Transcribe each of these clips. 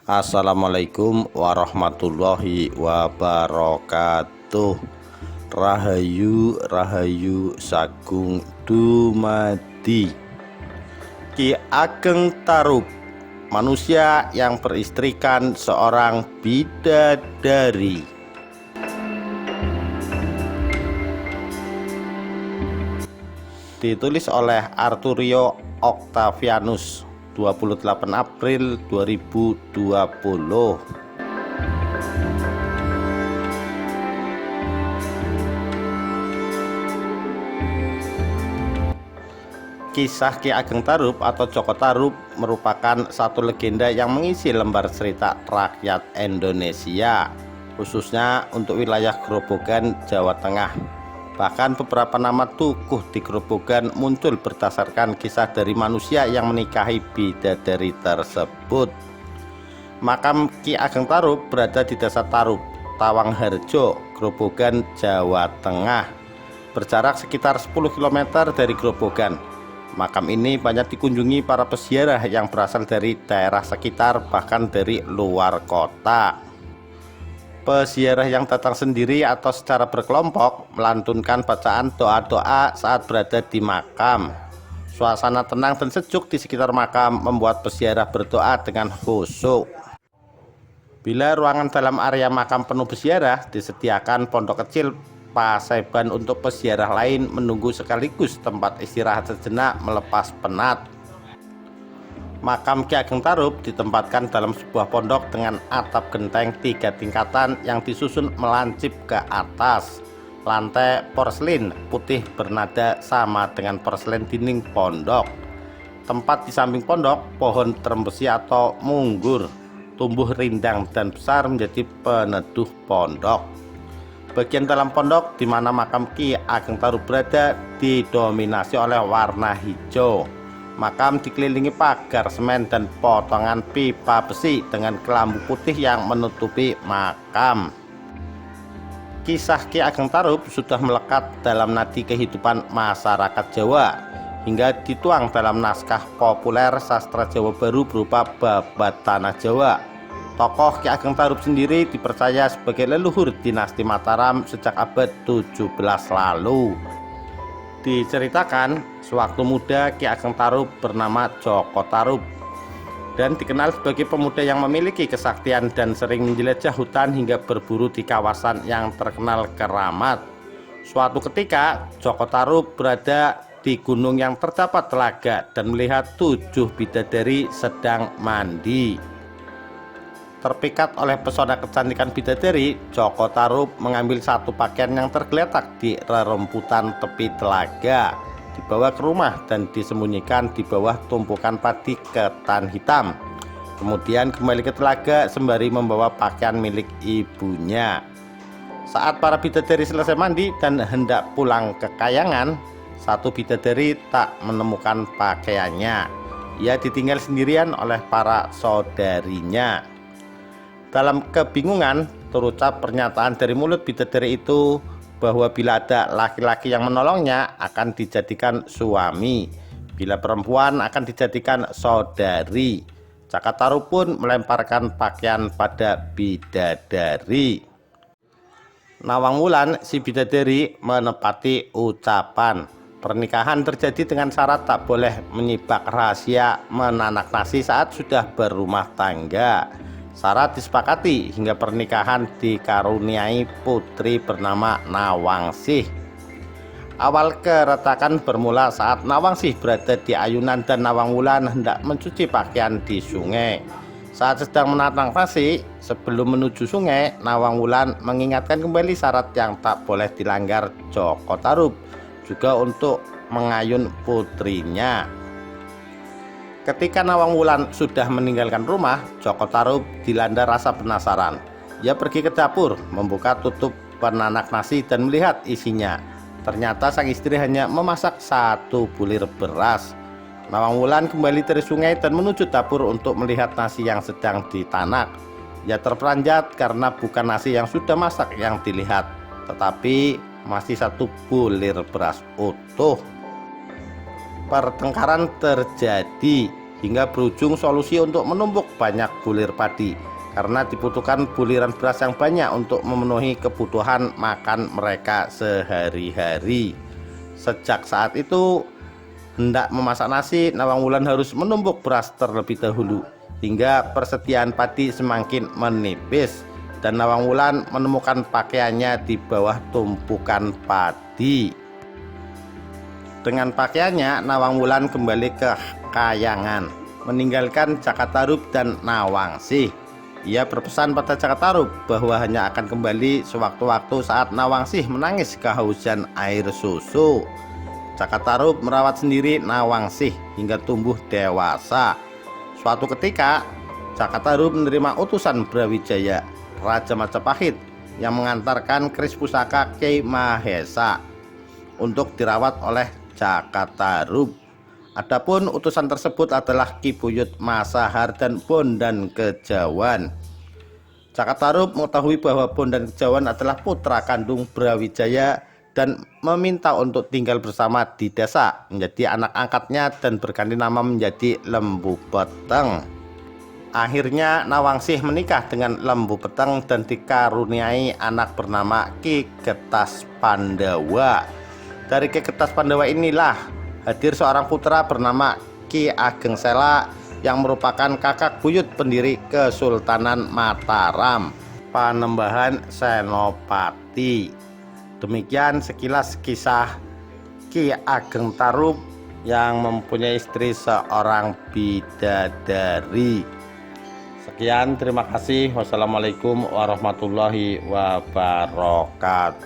Assalamualaikum warahmatullahi wabarakatuh. Rahayu Rahayu Sagung dumadi. Ki Ageng Tarub, manusia yang beristrikan seorang bidadari. Ditulis oleh Arthurio Octavianus, 28 April 2020. Kisah Ki Ageng Tarub atau Joko Tarub merupakan satu legenda yang mengisi lembar cerita rakyat Indonesia, khususnya untuk wilayah Grobogan, Jawa Tengah. Bahkan beberapa nama tokoh di Grobogan muncul berdasarkan kisah dari manusia yang menikahi bidadari tersebut. Makam Ki Ageng Tarub berada di Desa Tarub, Tawangharjo, Grobogan, Jawa Tengah, berjarak sekitar 10 km dari Grobogan. Makam ini banyak dikunjungi para peziarah yang berasal dari daerah sekitar, bahkan dari luar kota. Peziarah yang datang sendiri atau secara berkelompok melantunkan bacaan doa-doa saat berada di makam. Suasana tenang dan sejuk di sekitar makam membuat peziarah berdoa dengan khusyuk. Bila ruangan dalam area makam penuh peziarah, disediakan pondok kecil paseban untuk peziarah lain menunggu sekaligus tempat istirahat sejenak melepas penat. Makam Ki Ageng Tarub ditempatkan dalam sebuah pondok dengan atap genteng 3 tingkatan yang disusun melancip ke atas. Lantai porselin putih bernada sama dengan porselen dinding pondok. Tempat di samping pondok, pohon trembesi atau munggur tumbuh rindang dan besar menjadi peneduh pondok. Bagian dalam pondok di mana makam Ki Ageng Tarub berada didominasi oleh warna hijau. Makam dikelilingi pagar semen dan potongan pipa besi dengan kelambu putih yang menutupi makam. Kisah Ki Ageng Tarub sudah melekat dalam nadi kehidupan masyarakat Jawa hingga dituang dalam naskah populer sastra Jawa Baru berupa Babat Tanah Jawa. Tokoh Ki Ageng Tarub sendiri dipercaya sebagai leluhur dinasti Mataram sejak abad 17 lalu. Diceritakan, sewaktu muda Ki Ageng Tarub bernama Joko Tarub dan dikenal sebagai pemuda yang memiliki kesaktian dan sering menjelajah hutan hingga berburu di kawasan yang terkenal keramat. Suatu ketika, Joko Tarub berada di gunung yang terdapat telaga dan melihat 7 bidadari sedang mandi. Terpikat oleh pesona kecantikan bidadari, Joko Tarub mengambil satu pakaian yang tergeletak di rerumputan tepi telaga, dibawa ke rumah dan disembunyikan di bawah tumpukan padi ketan hitam. Kemudian kembali ke telaga sembari membawa pakaian milik ibunya. Saat para bidadari selesai mandi dan hendak pulang ke kayangan, satu bidadari tak menemukan pakaiannya. Ia ditinggal sendirian oleh para saudarinya. Dalam kebingungan, terucap pernyataan dari mulut bidadari itu bahwa bila ada laki-laki yang menolongnya akan dijadikan suami, bila perempuan akan dijadikan saudari. Jaka Tarub pun melemparkan pakaian pada bidadari. Nawang Wulan, si bidadari, menepati ucapan. Pernikahan terjadi dengan syarat tak boleh menyibak rahasia menanak nasi saat sudah berumah tangga. Syarat disepakati hingga pernikahan dikaruniai putri bernama Nawangsih. Awal keretakan bermula saat Nawangsih berada di ayunan dan Nawang Wulan hendak mencuci pakaian di sungai. Saat sedang menanak nasi, sebelum menuju sungai, Nawang Wulan mengingatkan kembali syarat yang tak boleh dilanggar Joko Tarub, juga untuk mengayun putrinya. Ketika Nawang Wulan sudah meninggalkan rumah, Joko Tarub dilanda rasa penasaran. Ia pergi ke dapur, membuka tutup penanak nasi dan melihat isinya. Ternyata sang istri hanya memasak 1 bulir beras. Nawang Wulan kembali dari sungai dan menuju dapur untuk melihat nasi yang sedang ditanak. Ia terperanjat karena bukan nasi yang sudah masak yang dilihat, tetapi masih 1 bulir beras utuh. Pertengkaran terjadi. hingga berujung solusi untuk menumbuk banyak bulir padi, karena dibutuhkan buliran beras yang banyak untuk memenuhi kebutuhan makan mereka sehari-hari. Sejak saat itu, hendak memasak nasi, Nawang Wulan harus menumbuk beras terlebih dahulu hingga persediaan padi semakin menipis, dan Nawang Wulan menemukan pakaiannya di bawah tumpukan padi. Dengan pakaiannya, Nawang Wulan kembali ke Kayangan, meninggalkan Jakatarup dan Nawangsih. Ia berpesan pada Jakatarup bahwa hanya akan kembali sewaktu-waktu saat Nawangsih menangis kehausan air susu. Jakatarup merawat sendiri Nawangsih hingga tumbuh dewasa. Suatu ketika, Jakatarup menerima utusan Brawijaya, Raja Majapahit, yang mengantarkan keris pusaka Kyai Mahesa untuk dirawat oleh Jakatarup. Adapun utusan tersebut adalah Ki Buyut Masahar dan Bondan Kejawan. Jakatarup mengetahui bahwa Bondan Kejawan adalah putra kandung Brawijaya dan meminta untuk tinggal bersama di desa, menjadi anak angkatnya dan berganti nama menjadi Lembu Peteng. Akhirnya Nawangsih menikah dengan Lembu Peteng dan dikaruniai anak bernama Ki Getas Pandawa. Dari Ki Getas Pandawa inilah hadir seorang putra bernama Ki Ageng Sela yang merupakan kakak buyut pendiri Kesultanan Mataram, Panembahan Senopati. Demikian sekilas kisah Ki Ageng Tarup yang mempunyai istri seorang bidadari. Sekian, terima kasih. Wassalamualaikum warahmatullahi wabarakatuh.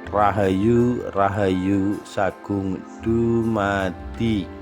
Rahayu Rahayu Sagung Dumadi.